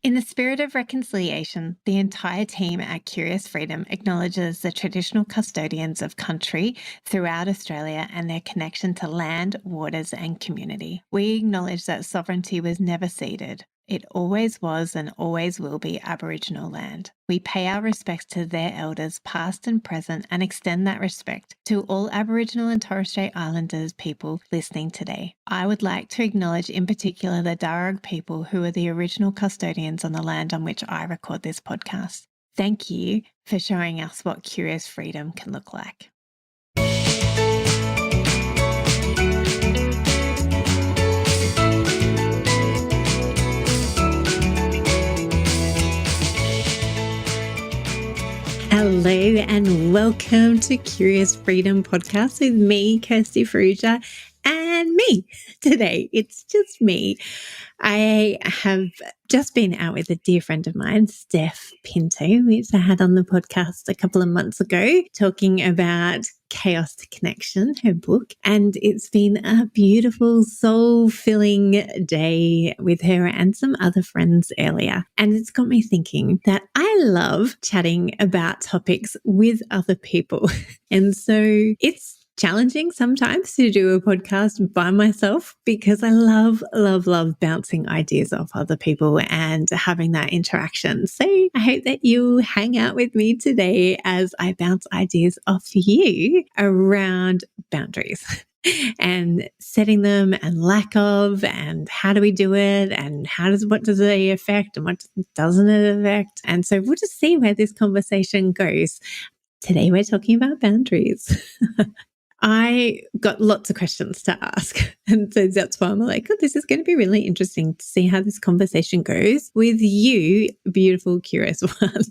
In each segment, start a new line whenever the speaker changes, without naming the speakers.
In the spirit of reconciliation, the entire team at Curious Freedom acknowledges the traditional custodians of country throughout Australia and their connection to land, waters, and community. We acknowledge that sovereignty was never ceded. It always was and always will be Aboriginal land. We pay our respects to their elders, past and present, and extend that respect to all Aboriginal and Torres Strait Islanders people listening today. I would like to acknowledge in particular the Darug people who are the original custodians on the land on which I record this podcast. Thank you for showing us what Curious Freedom can look like. Hello and welcome to Curious Freedom Podcast with me, Kirsty Farrugia, and me today. It's just me. I have just been out with a dear friend of mine, Steph Pinto, which I had on the podcast a couple of months ago, talking about Chaos to Connection, her book. And it's been a beautiful, soul-filling day with her and some other friends earlier. And it's got me thinking that I love chatting about topics with other people. And so it's challenging sometimes to do a podcast by myself because I love bouncing ideas off other people and having that interaction. So I hope that you hang out with me today as I bounce ideas off you around boundaries and setting them and lack of, and how do we do it, and what does it affect and what doesn't it affect. And so we'll just see where this conversation goes. Today we're talking about boundaries. I got lots of questions to ask. And so that's why I'm like, oh, this is going to be really interesting to see how this conversation goes with you, beautiful, curious one.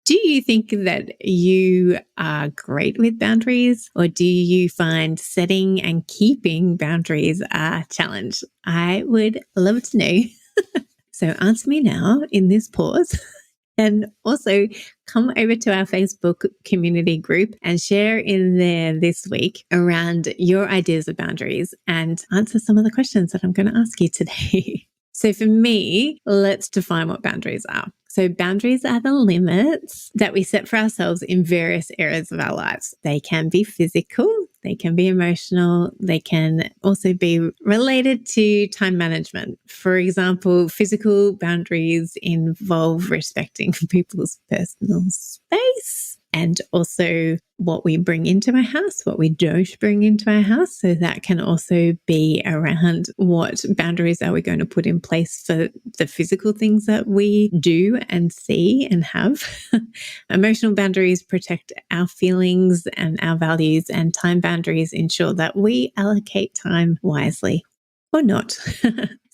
Do you think that you are great with boundaries, or do you find setting and keeping boundaries a challenge? I would love to know. So answer me now in this pause. And also come over to our Facebook community group and share in there this week around your ideas of boundaries and answer some of the questions that I'm going to ask you today. So for me, let's define what boundaries are. So boundaries are the limits that we set for ourselves in various areas of our lives. They can be physical, they can be emotional, they can also be related to time management. For example, physical boundaries involve respecting people's personal space and also what we bring into our house, what we don't bring into our house. So that can also be around what boundaries are we going to put in place for the physical things that we do and see and have. Emotional boundaries protect our feelings and our values, and time boundaries ensure that we allocate time wisely or not.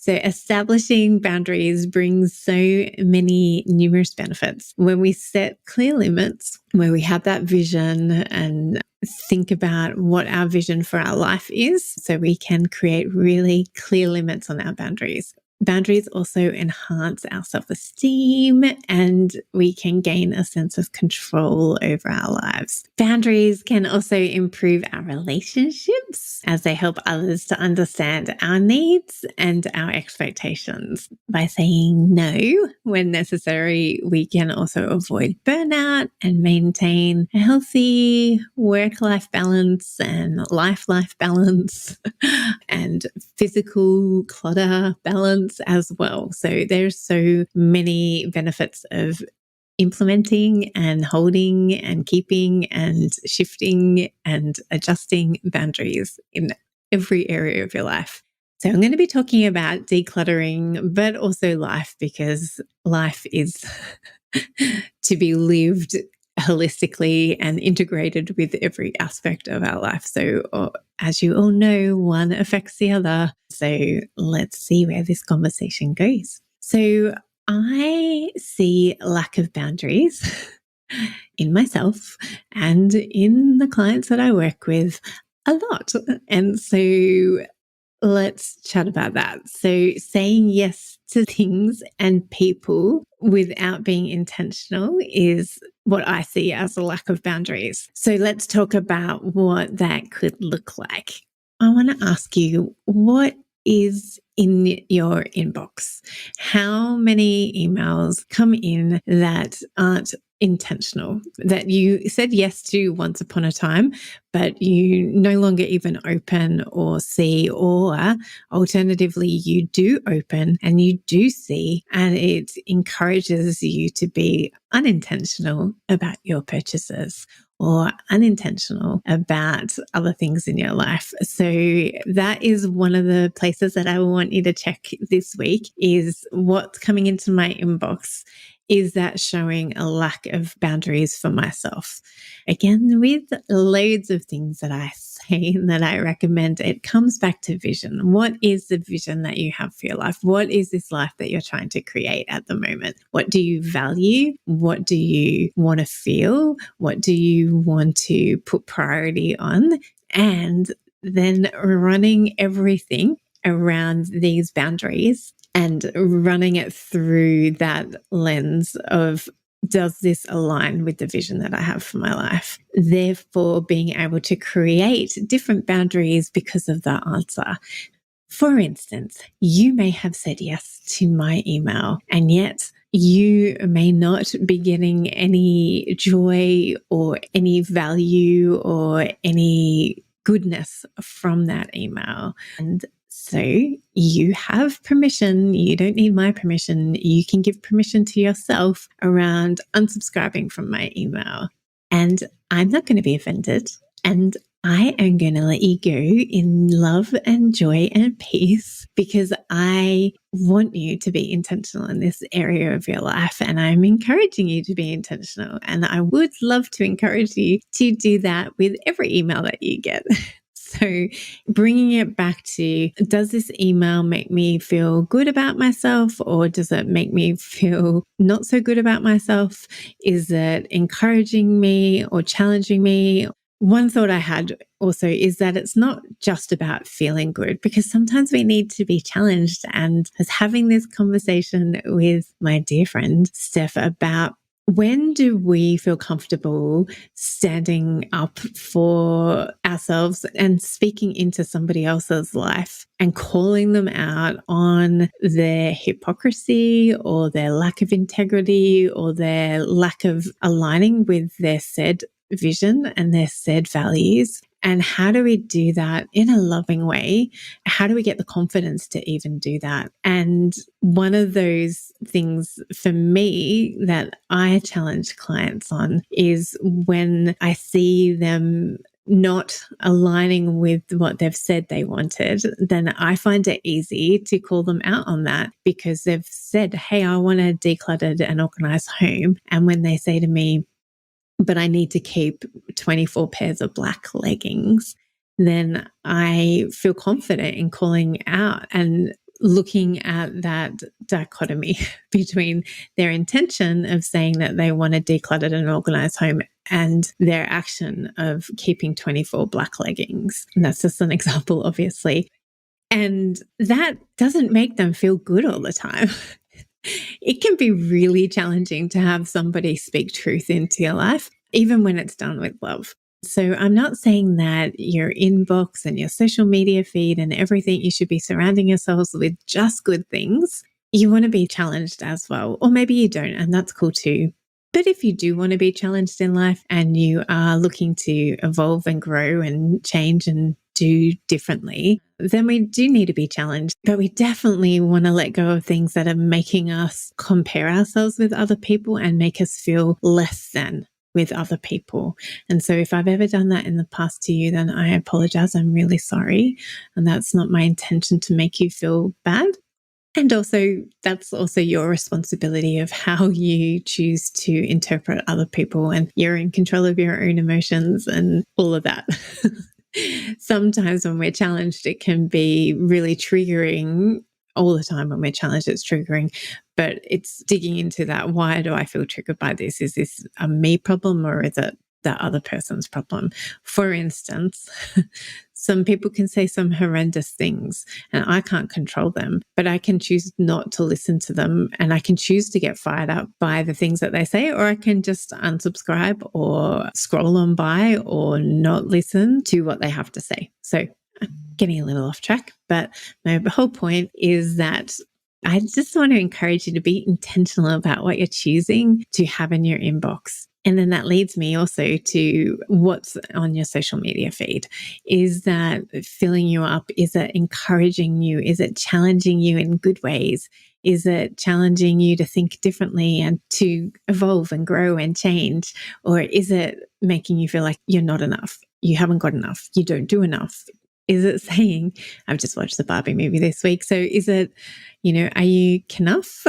So establishing boundaries brings so many numerous benefits. When we set clear limits, where we have that vision and think about what our vision for our life is, so we can create really clear limits on our boundaries. Boundaries also enhance our self-esteem, and we can gain a sense of control over our lives. Boundaries can also improve our relationships as they help others to understand our needs and our expectations. By saying no when necessary, we can also avoid burnout and maintain a healthy work-life balance and life-life balance and physical clutter balance as well. So there's so many benefits of implementing and holding and keeping and shifting and adjusting boundaries in every area of your life. So I'm going to be talking about decluttering, but also life, because life is to be lived holistically and integrated with every aspect of our life. So as you all know, one affects the other. So let's see where this conversation goes. So I see lack of boundaries in myself and in the clients that I work with a lot. And so let's chat about that. So saying yes to things and people without being intentional is what I see as a lack of boundaries. So let's talk about what that could look like. I want to ask you, what is in your inbox? How many emails come in that aren't intentional, that you said yes to once upon a time, but you no longer even open or see, or alternatively, you do open and you do see, and it encourages you to be unintentional about your purchases or unintentional about other things in your life. So that is one of the places that I want you to check this week, is what's coming into my inbox. Is that showing a lack of boundaries for myself? Again, with loads of things that I say and that I recommend, it comes back to vision. What is the vision that you have for your life? What is this life that you're trying to create at the moment? What do you value? What do you want to feel? What do you want to put priority on? And then running everything around these boundaries and running it through that lens of, does this align with the vision that I have for my life? Therefore, being able to create different boundaries because of that answer. For instance, you may have said yes to my email, and yet you may not be getting any joy or any value or any goodness from that email. And so you have permission. You don't need my permission. You can give permission to yourself around unsubscribing from my email. And I'm not going to be offended. And I am going to let you go in love and joy and peace, because I want you to be intentional in this area of your life. And I'm encouraging you to be intentional. And I would love to encourage you to do that with every email that you get. So bringing it back to, does this email make me feel good about myself, or does it make me feel not so good about myself? Is it encouraging me or challenging me? One thought I had also is that it's not just about feeling good, because sometimes we need to be challenged. And I was having this conversation with my dear friend Steph about, when do we feel comfortable standing up for ourselves and speaking into somebody else's life and calling them out on their hypocrisy or their lack of integrity or their lack of aligning with their said vision and their said values? And how do we do that in a loving way? How do we get the confidence to even do that? And one of those things for me that I challenge clients on is when I see them not aligning with what they've said they wanted, then I find it easy to call them out on that, because they've said, hey, I want a decluttered and organized home. And when they say to me, but I need to keep 24 pairs of black leggings, then I feel confident in calling out and looking at that dichotomy between their intention of saying that they want a decluttered and organized home and their action of keeping 24 black leggings. And that's just an example, obviously. And that doesn't make them feel good all the time. It can be really challenging to have somebody speak truth into your life, even when it's done with love. So I'm not saying that your inbox and your social media feed and everything, you should be surrounding yourselves with just good things. You want to be challenged as well, or maybe you don't, and that's cool too. But if you do want to be challenged in life and you are looking to evolve and grow and change and do differently, then we do need to be challenged. But we definitely want to let go of things that are making us compare ourselves with other people and make us feel less than with other people. And so if I've ever done that in the past to you, then I apologize. I'm really sorry. And that's not my intention to make you feel bad. And also, that's also your responsibility of how you choose to interpret other people, and you're in control of your own emotions and all of that. Sometimes when we're challenged, it can be really triggering. All the time when we're challenged, it's triggering, but it's digging into that. Why do I feel triggered by this? Is this a me problem, or is it the other person's problem? For instance, some people can say some horrendous things and I can't control them, but I can choose not to listen to them, and I can choose to get fired up by the things that they say, or I can just unsubscribe or scroll on by or not listen to what they have to say. So getting a little off track, but my whole point is that I just want to encourage you to be intentional about what you're choosing to have in your inbox. And then that leads me also to what's on your social media feed. Is that filling you up? Is it encouraging you? Is it challenging you in good ways? Is it challenging you to think differently and to evolve and grow and change? Or is it making you feel like you're not enough? You haven't got enough. You don't do enough. Is it saying, I've just watched the Barbie movie this week. So is it, are you enough?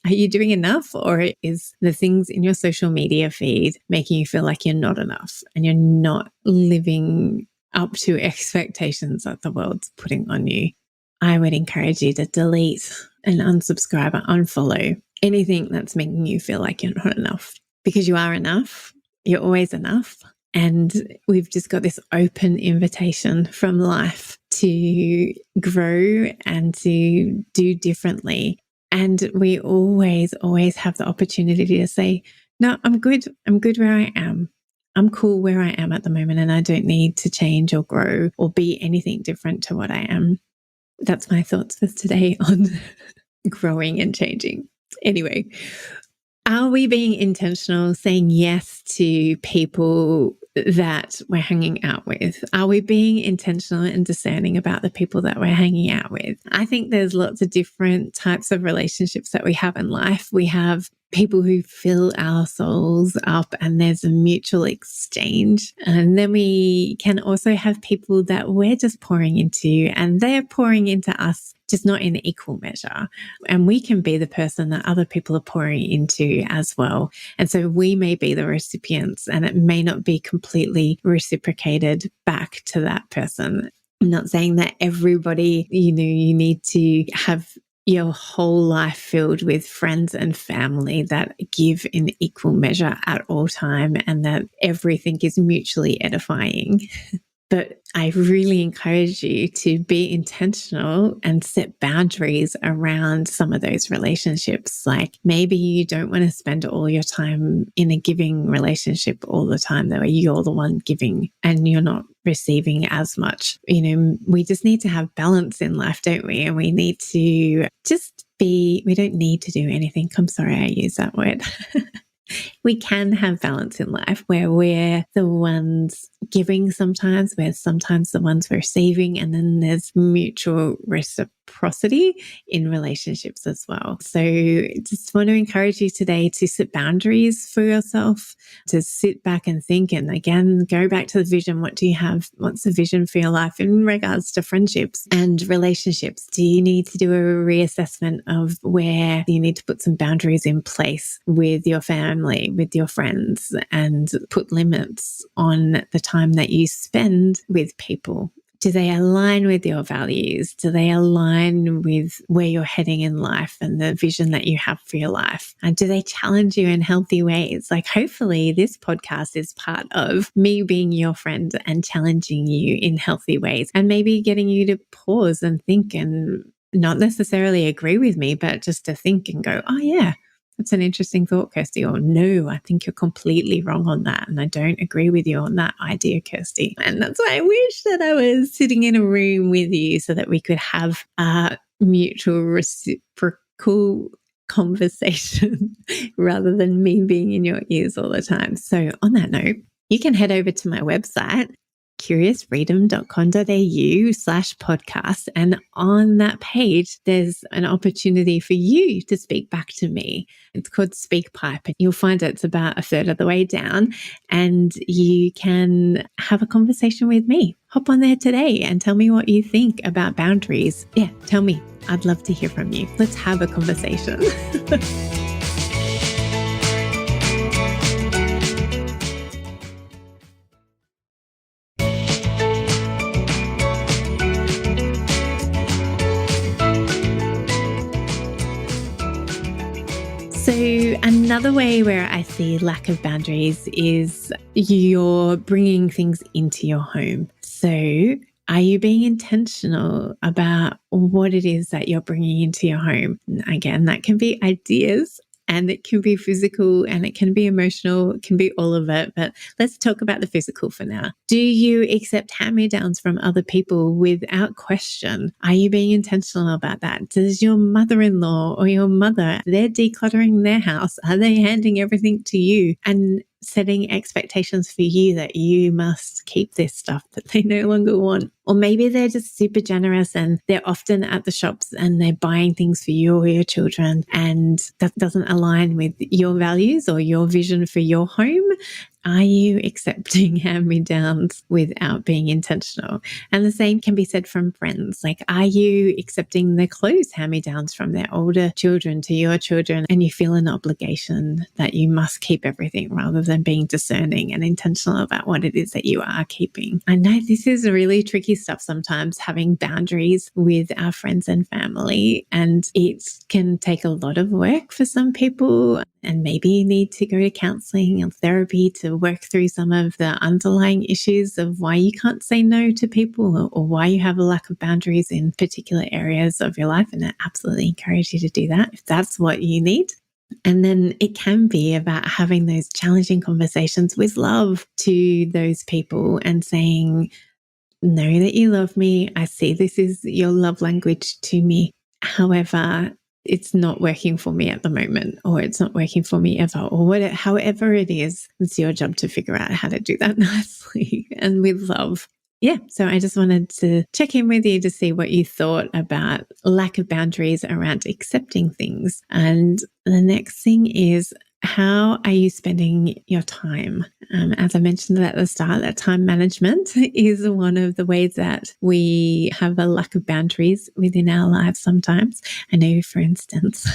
Are you doing enough? Or is the things in your social media feed making you feel like you're not enough and you're not living up to expectations that the world's putting on you? I would encourage you to delete and unsubscribe or unfollow anything that's making you feel like you're not enough, because you are enough. You're always enough. And we've just got this open invitation from life to grow and to do differently. And we always have the opportunity to say, no, I'm good. I'm good where I am. I'm cool where I am at the moment, and I don't need to change or grow or be anything different to what I am. That's my thoughts for today on growing and changing. Anyway, are we being intentional, saying yes to people that we're hanging out with? Are we being intentional and discerning about the people that we're hanging out with? I think there's lots of different types of relationships that we have in life. We have people who fill our souls up and there's a mutual exchange. And then we can also have people that we're just pouring into and they're pouring into us, just not in equal measure. And we can be the person that other people are pouring into as well. And so we may be the recipients and it may not be completely reciprocated back to that person. I'm not saying that everybody, you need to have your whole life filled with friends and family that give in equal measure at all time and that everything is mutually edifying. But I really encourage you to be intentional and set boundaries around some of those relationships. Like maybe you don't want to spend all your time in a giving relationship all the time, though you're the one giving and you're not receiving as much. We just need to have balance in life, don't we? And we need to we don't need to do anything. I'm sorry I use that word. We can have balance in life where we're the ones giving sometimes, we're sometimes the ones receiving, and then there's mutual reciprocity in relationships as well. So just want to encourage you today to set boundaries for yourself, to sit back and think, and again, go back to the vision. What do you have? What's the vision for your life in regards to friendships and relationships? Do you need to do a reassessment of where you need to put some boundaries in place with your family, with your friends, and put limits on the time that you spend with people? Do they align with your values? Do they align with where you're heading in life and the vision that you have for your life? And do they challenge you in healthy ways? Like hopefully this podcast is part of me being your friend and challenging you in healthy ways and maybe getting you to pause and think and not necessarily agree with me, but just to think and go, oh yeah, that's an interesting thought, Kirsty. Or no, I think you're completely wrong on that. And I don't agree with you on that idea, Kirsty. And that's why I wish that I was sitting in a room with you so that we could have a mutual reciprocal conversation rather than me being in your ears all the time. So on that note, you can head over to my website, curiousfreedom.com.au/podcast. And on that page, there's an opportunity for you to speak back to me. It's called Speak Pipe. You'll find it's about a third of the way down and you can have a conversation with me. Hop on there today and tell me what you think about boundaries. Yeah, tell me. I'd love to hear from you. Let's have a conversation. So another way where I see lack of boundaries is you're bringing things into your home. So are you being intentional about what it is that you're bringing into your home? Again, that can be ideas. And it can be physical and it can be emotional, it can be all of it. But let's talk about the physical for now. Do you accept hand-me-downs from other people without question? Are you being intentional about that? Does your mother-in-law or your mother, they're decluttering their house? Are they handing everything to you and setting expectations for you that you must keep this stuff that they no longer want? Or maybe they're just super generous and they're often at the shops and they're buying things for you or your children, and that doesn't align with your values or your vision for your home. Are you accepting hand-me-downs without being intentional? And the same can be said from friends. Like, are you accepting the clothes hand-me-downs from their older children to your children, and you feel an obligation that you must keep everything rather than being discerning and intentional about what it is that you are keeping? I know this is really tricky stuff sometimes, having boundaries with our friends and family, and it can take a lot of work for some people. And maybe you need to go to counseling and therapy to work through some of the underlying issues of why you can't say no to people, or why you have a lack of boundaries in particular areas of your life. And I absolutely encourage you to do that if that's what you need. And then it can be about having those challenging conversations with love to those people and saying, know that you love me. I see this is your love language to me. However, it's not working for me at the moment, or it's not working for me ever, or whatever, however it is, it's your job to figure out how to do that nicely and with love. Yeah, so I just wanted to check in with you to see what you thought about lack of boundaries around accepting things. And the next thing is, how are you spending your time? As I mentioned at the start, that time management is one of the ways that we have a lack of boundaries within our lives sometimes. I know, for instance,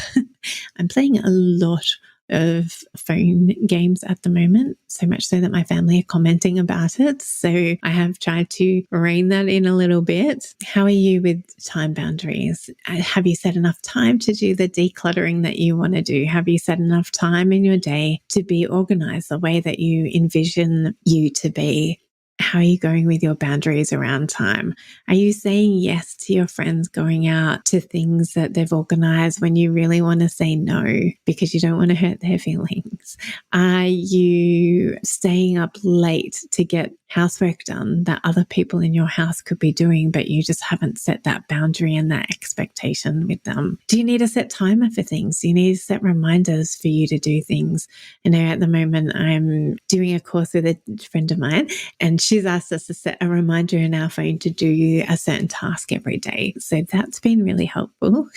I'm playing a lot of phone games at the moment, so much so that my family are commenting about it. So I have tried to rein that in a little bit. How are you with time boundaries? Have you set enough time to do the decluttering that you want to do? Have you set enough time in your day to be organized the way that you envision you to be? How are you going with your boundaries around time? Are you saying yes to your friends going out to things that they've organized when you really want to say no because you don't want to hurt their feelings? Are you staying up late to get housework done that other people in your house could be doing, but you just haven't set that boundary and that expectation with them? Do you need a set timer for things? Do you need to set reminders for you to do things? I know at the moment I'm doing a course with a friend of mine, and she's asked us to set a reminder in our phone to do a certain task every day. So that's been really helpful.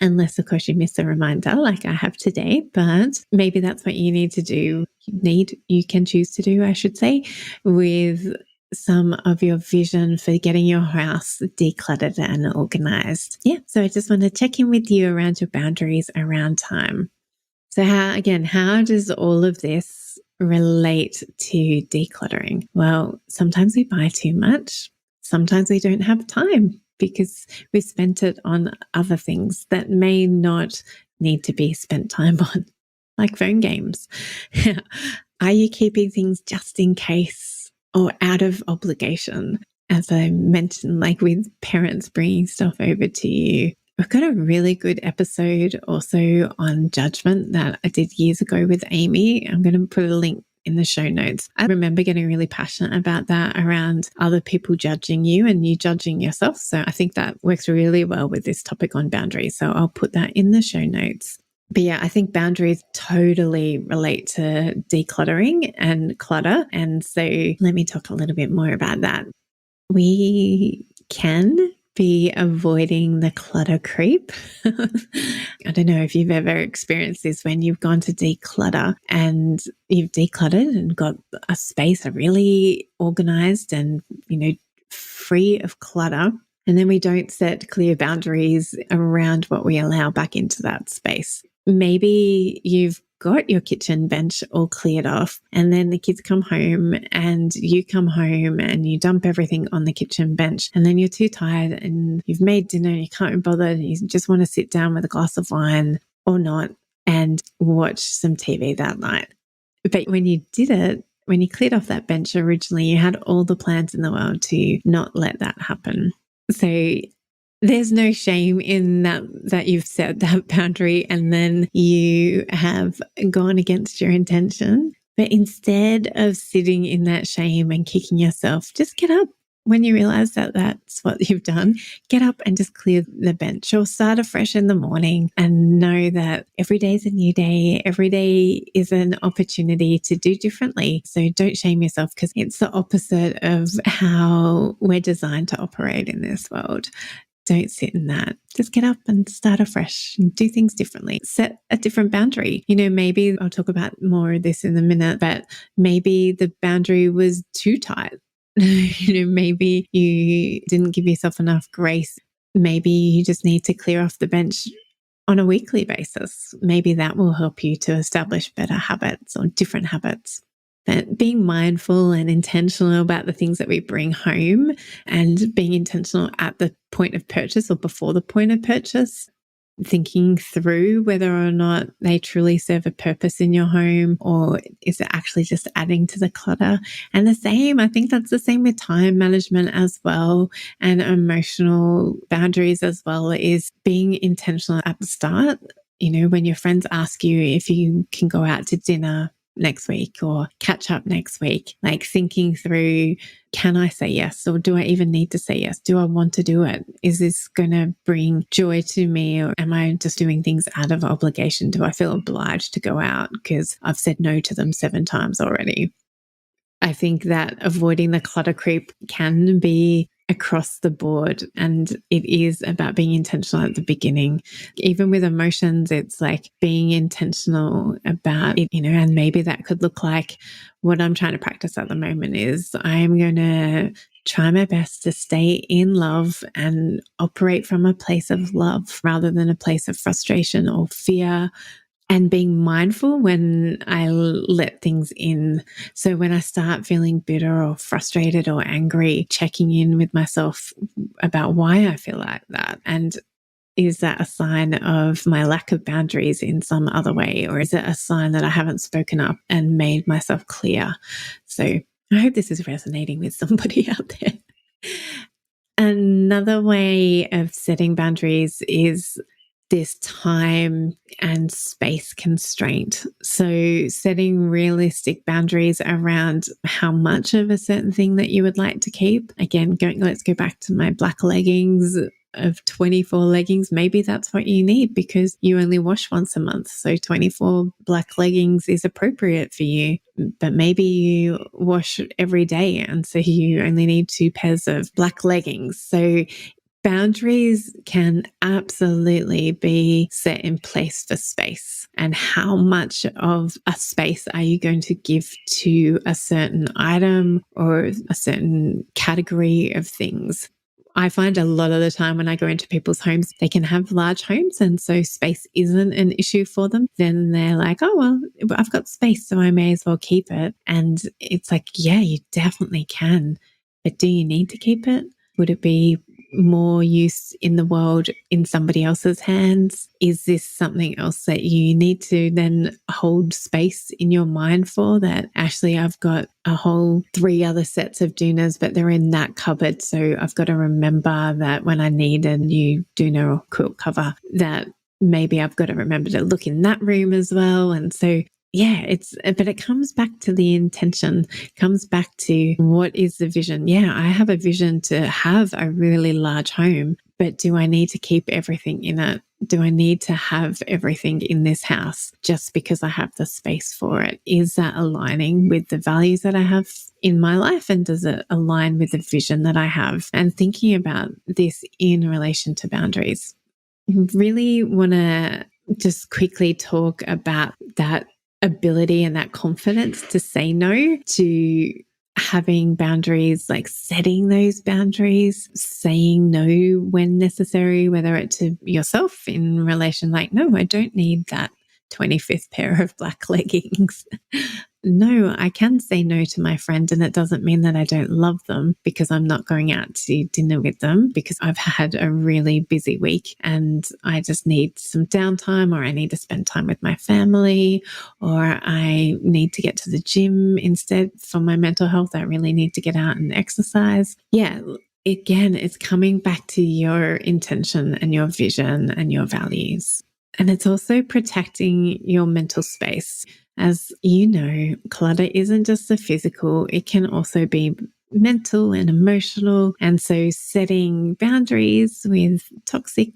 Unless, of course, you miss a reminder like I have today, but maybe that's what you need to do. You can choose to do, I should say, with some of your vision for getting your house decluttered and organized. Yeah. So I just want to check in with you around your boundaries around time. So how does all of this relate to decluttering? Well, sometimes we buy too much. Sometimes we don't have time because we've spent it on other things that may not need to be spent time on, like phone games. Are you keeping things just in case or out of obligation? As I mentioned, like with parents bringing stuff over to you. I've got a really good episode also on judgment that I did years ago with Amy. I'm going to put a link in the show notes. I remember getting really passionate about that around other people judging you and you judging yourself. So I think that works really well with this topic on boundaries. So I'll put that in the show notes. But yeah, I think boundaries totally relate to decluttering and clutter. And so let me talk a little bit more about that. We can be avoiding the clutter creep. I don't know if you've ever experienced this when you've gone to declutter and you've decluttered and got a space really organized and, free of clutter. And then we don't set clear boundaries around what we allow back into that space. Maybe you've got your kitchen bench all cleared off, and then the kids come home and you come home and you dump everything on the kitchen bench, and then you're too tired and you've made dinner and you can't be bothered and you just want to sit down with a glass of wine or not and watch some TV that night. But when you did it, when you cleared off that bench originally, you had all the plans in the world to not let that happen. So there's no shame in that you've set that boundary and then you have gone against your intention. But instead of sitting in that shame and kicking yourself, just get up. When you realize that that's what you've done, get up and just clear the bench or start afresh in the morning and know that every day is a new day. Every day is an opportunity to do differently. So don't shame yourself, because it's the opposite of how we're designed to operate in this world. Don't sit in that. Just get up and start afresh and do things differently. Set a different boundary. Maybe I'll talk about more of this in a minute, but maybe the boundary was too tight. Maybe you didn't give yourself enough grace. Maybe you just need to clear off the bench on a weekly basis. Maybe that will help you to establish better habits or different habits. But being mindful and intentional about the things that we bring home and being intentional at the point of purchase or before the point of purchase, thinking through whether or not they truly serve a purpose in your home, or is it actually just adding to the clutter? And I think that's the same with time management as well, and emotional boundaries as well, is being intentional at the start. When your friends ask you if you can go out to dinner next week or catch up next week, like thinking through, can I say yes, or do I even need to say yes? Do I want to do it? Is this going to bring joy to me, or am I just doing things out of obligation? Do I feel obliged to go out because I've said no to them 7 times already? I think that avoiding the clutter creep can be across the board, and it is about being intentional at the beginning. Even with emotions, it's like being intentional about it, and maybe that could look like, what I'm trying to practice at the moment is I'm going to try my best to stay in love and operate from a place of love rather than a place of frustration or fear, and being mindful when I let things in. So when I start feeling bitter or frustrated or angry, checking in with myself about why I feel like that. And is that a sign of my lack of boundaries in some other way? Or is it a sign that I haven't spoken up and made myself clear? So I hope this is resonating with somebody out there. Another way of setting boundaries is this time and space constraint. So setting realistic boundaries around how much of a certain thing that you would like to keep. Again, let's go back to my black leggings of 24 leggings. Maybe that's what you need because you only wash once a month. So 24 black leggings is appropriate for you, but maybe you wash every day. And so you only need 2 pairs of black leggings. So boundaries can absolutely be set in place for space. And how much of a space are you going to give to a certain item or a certain category of things? I find a lot of the time when I go into people's homes, they can have large homes, and so space isn't an issue for them. Then they're like, oh, well, I've got space, so I may as well keep it. And it's like, yeah, you definitely can. But do you need to keep it? Would it be more use in the world in somebody else's hands? Is this something else that you need to then hold space in your mind for, that actually I've got a whole 3 other sets of doonas, but they're in that cupboard. So I've got to remember that when I need a new doona or quilt cover, that maybe I've got to remember to look in that room as well. And so yeah, but it comes back to the intention, comes back to what is the vision? Yeah, I have a vision to have a really large home, but do I need to keep everything in it? Do I need to have everything in this house just because I have the space for it? Is that aligning with the values that I have in my life? And does it align with the vision that I have? And thinking about this in relation to boundaries, I really want to just quickly talk about that ability and that confidence to say no, to having boundaries, like setting those boundaries, saying no when necessary, whether it's to yourself in relation, like, no, I don't need that 25th pair of black leggings. No, I can say no to my friend, and it doesn't mean that I don't love them because I'm not going out to dinner with them because I've had a really busy week and I just need some downtime, or I need to spend time with my family, or I need to get to the gym instead for my mental health. I really need to get out and exercise. Yeah, again, it's coming back to your intention and your vision and your values. And it's also protecting your mental space. As you know, clutter isn't just the physical, it can also be mental and emotional. And so setting boundaries with toxic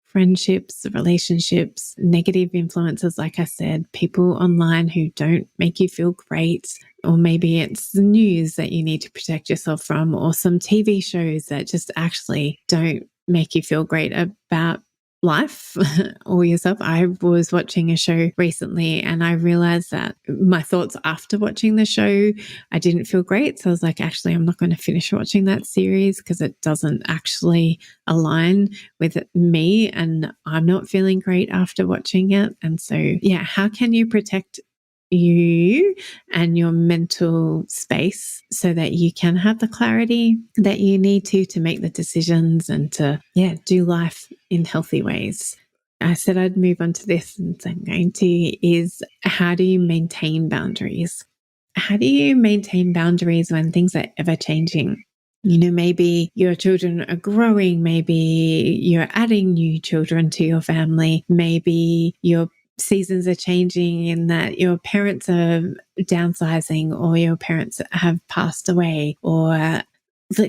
friendships, relationships, negative influences, like I said, people online who don't make you feel great, or maybe it's the news that you need to protect yourself from, or some TV shows that just actually don't make you feel great about life or yourself. I was watching a show recently and I realized that my thoughts after watching the show, I didn't feel great. So I was like, actually, I'm not going to finish watching that series because it doesn't actually align with me and I'm not feeling great after watching it. And so, yeah, how can you protect you and your mental space so that you can have the clarity that you need to make the decisions and to, do life in healthy ways? I said I'd move on to this, and so I'm going to, is how do you maintain boundaries? How do you maintain boundaries when things are ever changing? You know, maybe your children are growing, maybe you're adding new children to your family, maybe your seasons are changing in that your parents are downsizing or your parents have passed away, or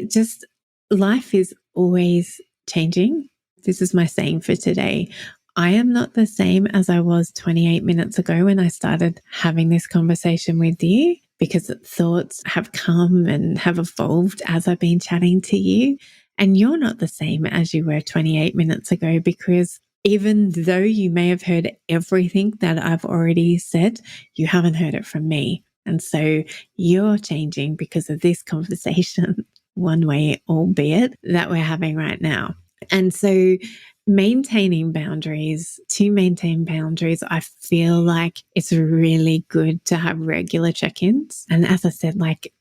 just life is always changing. This is my saying for today. I am not the same as I was 28 minutes ago when I started having this conversation with you, because thoughts have come and have evolved as I've been chatting to you. And you're not the same as you were 28 minutes ago, because even though you may have heard everything that I've already said, you haven't heard it from me. And so you're changing because of this conversation, one way, albeit, that we're having right now. And so maintaining boundaries, to maintain boundaries, I feel like it's really good to have regular check-ins. And as I said, like,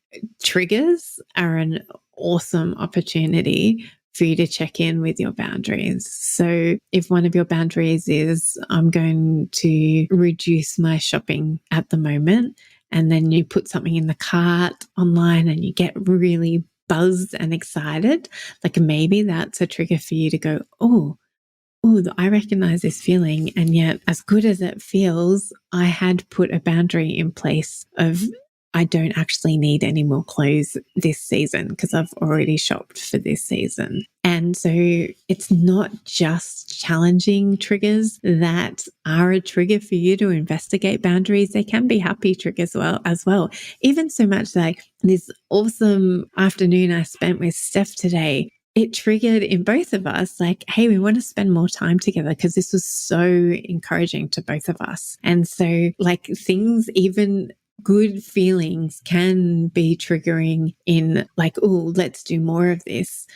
triggers are an awesome opportunity for you to check in with your boundaries. So if one of your boundaries is, I'm going to reduce my shopping at the moment, and then you put something in the cart online and you get really buzzed and excited, like maybe that's a trigger for you to go, oh, I recognize this feeling. And yet, as good as it feels, I had put a boundary in place of, I don't actually need any more clothes this season because I've already shopped for this season. And so it's not just challenging triggers that are a trigger for you to investigate boundaries. They can be happy triggers as well. Even so much like this awesome afternoon I spent with Steph today, it triggered in both of us like, hey, we want to spend more time together because this was so encouraging to both of us. And so like things, even good feelings, can be triggering in like, oh, let's do more of this.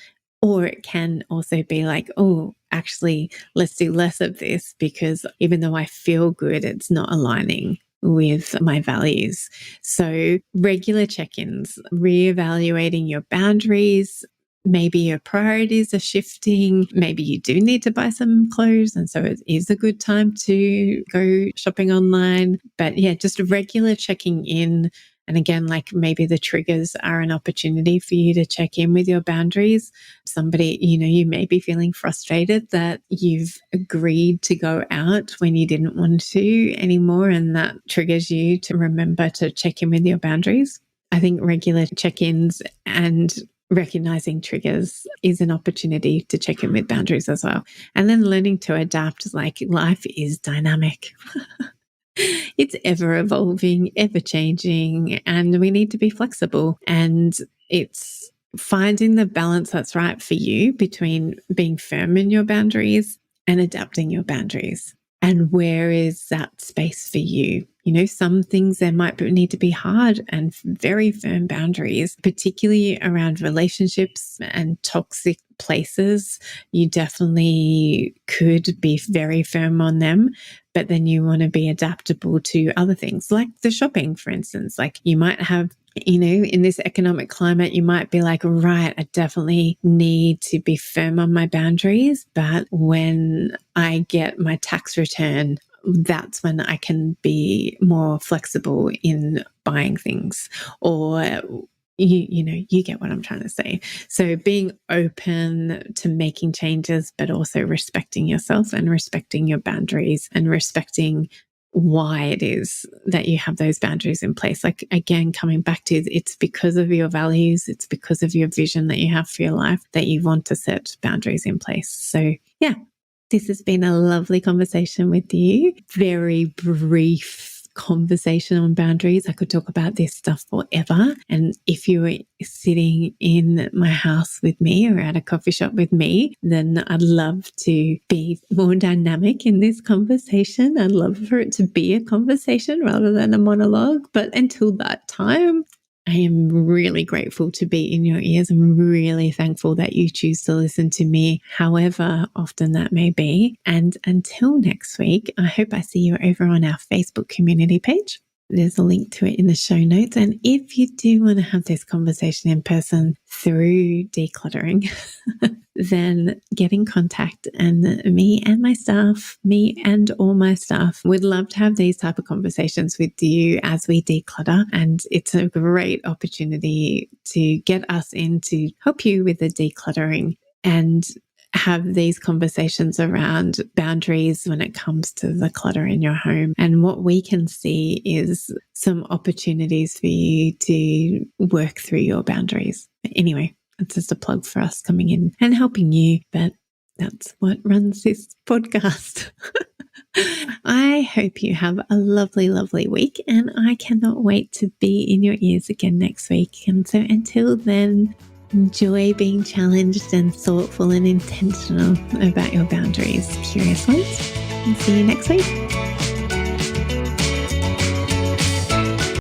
Or it can also be like, oh, actually, let's do less of this because even though I feel good, it's not aligning with my values. So regular check-ins, reevaluating your boundaries. Maybe your priorities are shifting. Maybe you do need to buy some clothes. And so it is a good time to go shopping online. But yeah, just regular checking in. And again, like maybe the triggers are an opportunity for you to check in with your boundaries. Somebody, you may be feeling frustrated that you've agreed to go out when you didn't want to anymore. And that triggers you to remember to check in with your boundaries. I think regular check-ins and recognizing triggers is an opportunity to check in with boundaries as well. And then learning to adapt, like life is dynamic. It's ever evolving, ever changing, and we need to be flexible. And it's finding the balance that's right for you between being firm in your boundaries and adapting your boundaries. And where is that space for you? Some things there might need to be hard and very firm boundaries, particularly around relationships and toxic places. You definitely could be very firm on them, but then you want to be adaptable to other things like the shopping, for instance. Like you might have, in this economic climate, you might be like, right, I definitely need to be firm on my boundaries. But when I get my tax return, that's when I can be more flexible in buying things. Or you get what I'm trying to say. So being open to making changes, but also respecting yourself and respecting your boundaries and respecting why it is that you have those boundaries in place. Like, again, coming back to, it's because of your values, it's because of your vision that you have for your life that you want to set boundaries in place. So yeah, this has been a lovely conversation with you. Very brief conversation on boundaries. I could talk about this stuff forever. And if you were sitting in my house with me or at a coffee shop with me, then I'd love to be more dynamic in this conversation. I'd love for it to be a conversation rather than a monologue. But until that time, I am really grateful to be in your ears. I'm really thankful that you choose to listen to me, however often that may be. And until next week, I hope I see you over on our Facebook community page. There's a link to it in the show notes. And if you do want to have this conversation in person through decluttering, then get in contact, and me and my staff, me and all my staff would love to have these type of conversations with you as we declutter. And it's a great opportunity to get us in to help you with the decluttering and have these conversations around boundaries when it comes to the clutter in your home. And what we can see is some opportunities for you to work through your boundaries. Anyway, it's just a plug for us coming in and helping you, but that's what runs this podcast. I hope you have a lovely, lovely week, and I cannot wait to be in your ears again next week. And so until then, enjoy being challenged and thoughtful and intentional about your boundaries, curious ones, and see you next week.